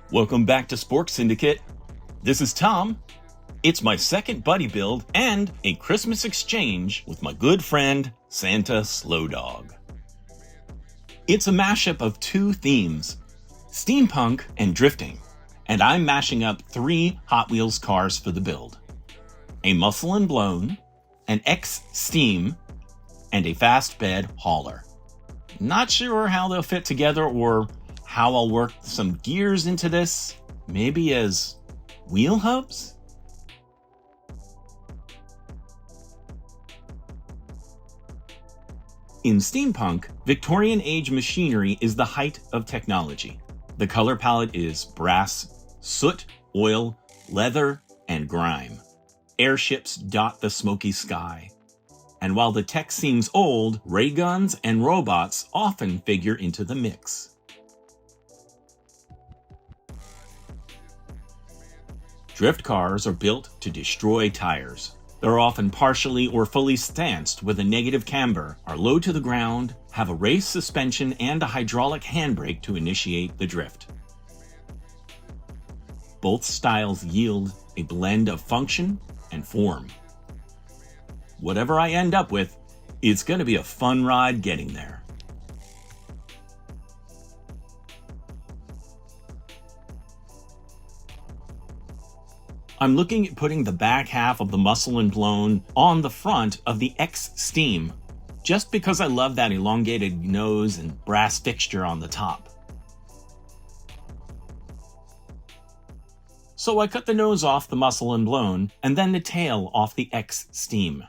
Welcome back to Spork Syndicate. This is Tom. It's my second buddy build and a Christmas exchange with my good friend, Santa Slowdog. It's a mashup of two themes, steampunk and drifting, and I'm mashing up 3 Hot Wheels cars for the build. A muscle and blown, an X-Steam, and a fast bed hauler. Not sure how they'll fit together or how I'll work some gears into this, maybe as wheel hubs? In steampunk, Victorian age machinery is the height of technology. The color palette is brass, soot, oil, leather, and grime. Airships dot the smoky sky. And while the tech seems old, ray guns and robots often figure into the mix. Drift cars are built to destroy tires. They're often partially or fully stanced with a negative camber, are low to the ground, have a race suspension and a hydraulic handbrake to initiate the drift. Both styles yield a blend of function and form. Whatever I end up with, it's going to be a fun ride getting there. I'm looking at putting the back half of the muscle and blown on the front of the X-Steam, just because I love that elongated nose and brass fixture on the top. So I cut the nose off the muscle and blown, and then the tail off the X-Steam.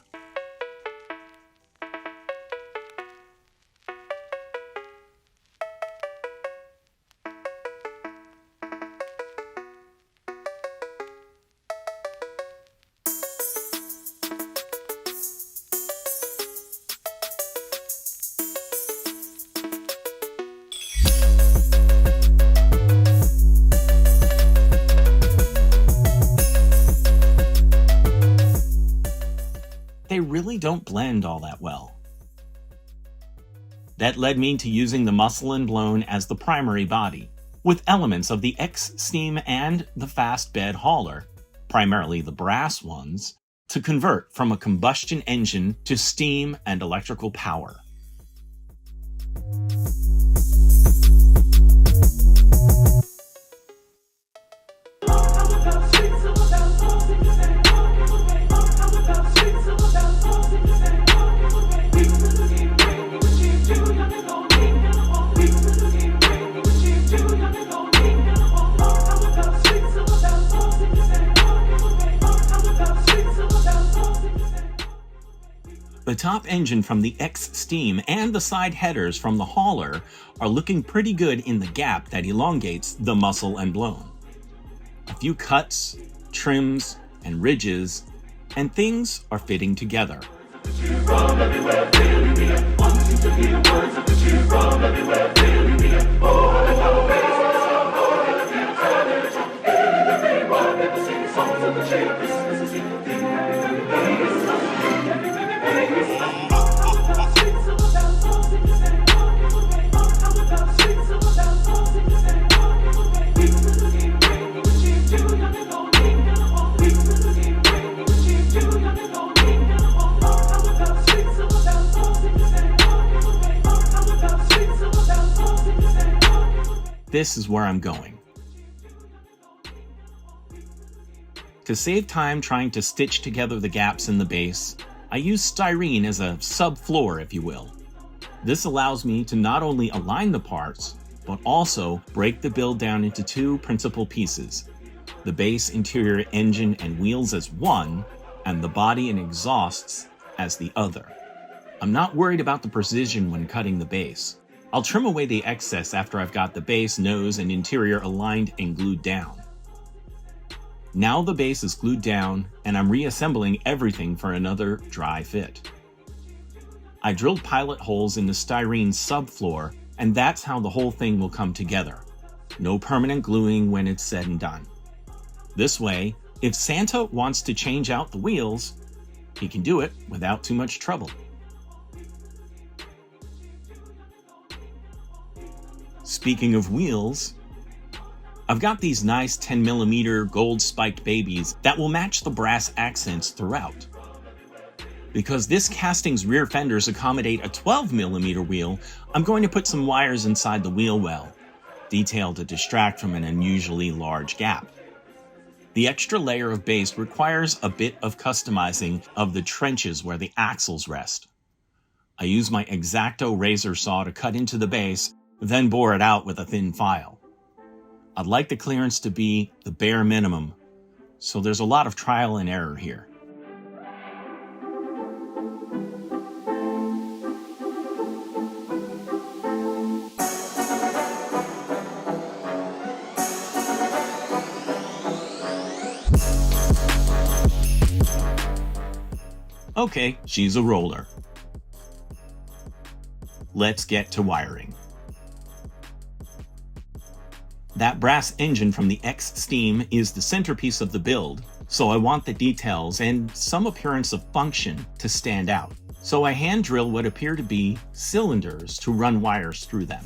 They really don't blend all that well. That led me to using the muscle and blown as the primary body, with elements of the X-Steam and the fast bed hauler, primarily the brass ones, to convert from a combustion engine to steam and electrical power. The top engine from the X-Steam and the side headers from the hauler are looking pretty good in the gap that elongates the muscle and blown. A few cuts, trims, and ridges, and things are fitting together. This is where I'm going. To save time trying to stitch together the gaps in the base, I use styrene as a subfloor, if you will. This allows me to not only align the parts, but also break the build down into 2 principal pieces, the base, interior, engine, and wheels as one, and the body and exhausts as the other. I'm not worried about the precision when cutting the base. I'll trim away the excess after I've got the base, nose, and interior aligned and glued down. Now the base is glued down, and I'm reassembling everything for another dry fit. I drilled pilot holes in the styrene subfloor, and that's how the whole thing will come together. No permanent gluing when it's said and done. This way, if Santa wants to change out the wheels, he can do it without too much trouble. Speaking of wheels, I've got these nice 10mm gold spiked babies that will match the brass accents throughout. Because this casting's rear fenders accommodate a 12mm wheel, I'm going to put some wires inside the wheel well, detailed to distract from an unusually large gap. The extra layer of base requires a bit of customizing of the trenches where the axles rest. I use my X-Acto razor saw to cut into the base, then bore it out with a thin file. I'd like the clearance to be the bare minimum, so there's a lot of trial and error here. Okay, she's a roller. Let's get to wiring. That brass engine from the X-Steam is the centerpiece of the build, so I want the details and some appearance of function to stand out. So I hand drill what appear to be cylinders to run wires through them.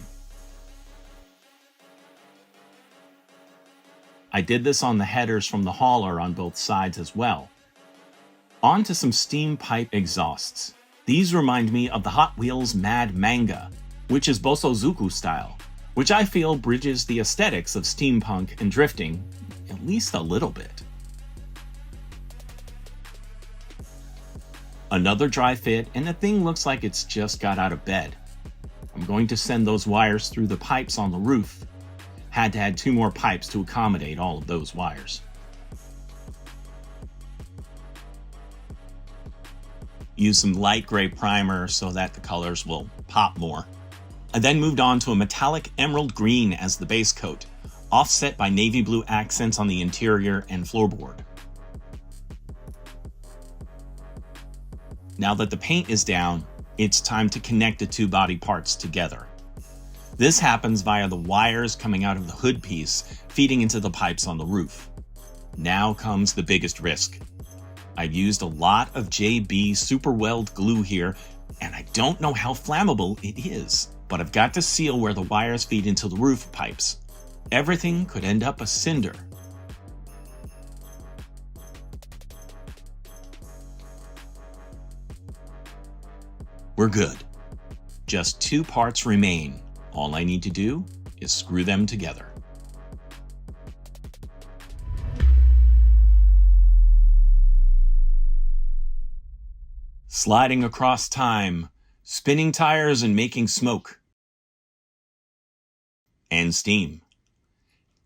I did this on the headers from the hauler on both sides as well. On to some steam pipe exhausts. These remind me of the Hot Wheels Mad Manga, which is Bosozoku style, which I feel bridges the aesthetics of steampunk and drifting, at least a little bit. Another dry fit, and the thing looks like it's just got out of bed. I'm going to send those wires through the pipes on the roof. Had to add 2 more pipes to accommodate all of those wires. Use some light gray primer so that the colors will pop more. I then moved on to a metallic emerald green as the base coat, offset by navy blue accents on the interior and floorboard. Now that the paint is down, it's time to connect the 2 body parts together. This happens via the wires coming out of the hood piece, feeding into the pipes on the roof. Now comes the biggest risk. I've used a lot of JB Super Weld glue here, and I don't know how flammable it is, but I've got to seal where the wires feed into the roof pipes. Everything could end up a cinder. We're good. Just 2 parts remain. All I need to do is screw them together. Sliding across time, spinning tires and making smoke. And steam.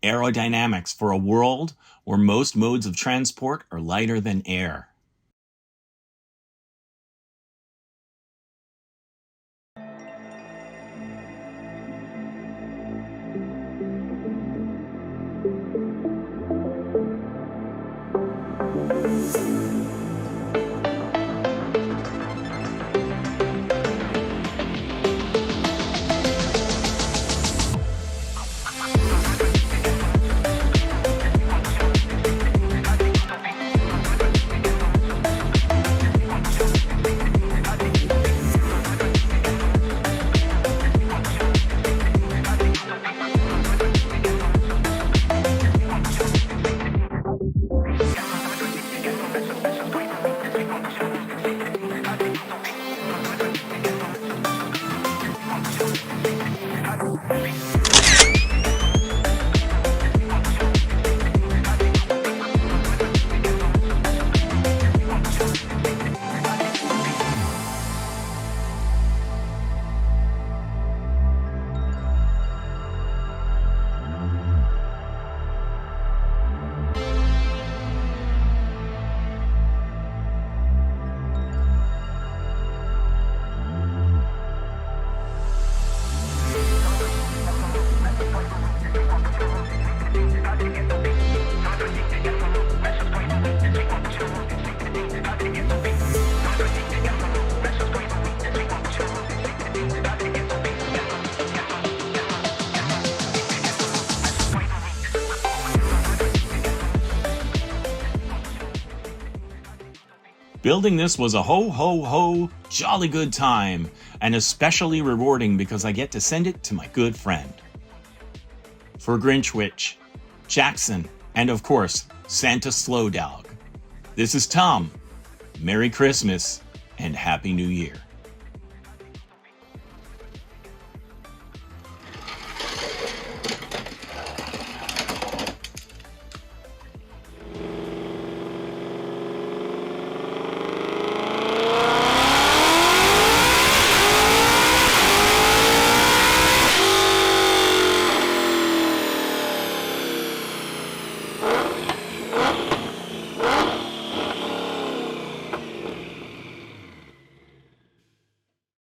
Aerodynamics for a world where most modes of transport are lighter than air. Building this was a ho jolly good time, and especially rewarding because I get to send it to my good friend. For Grinchwich, Jackson, and of course, Santa Slowdog. This is Tom. Merry Christmas and Happy New Year.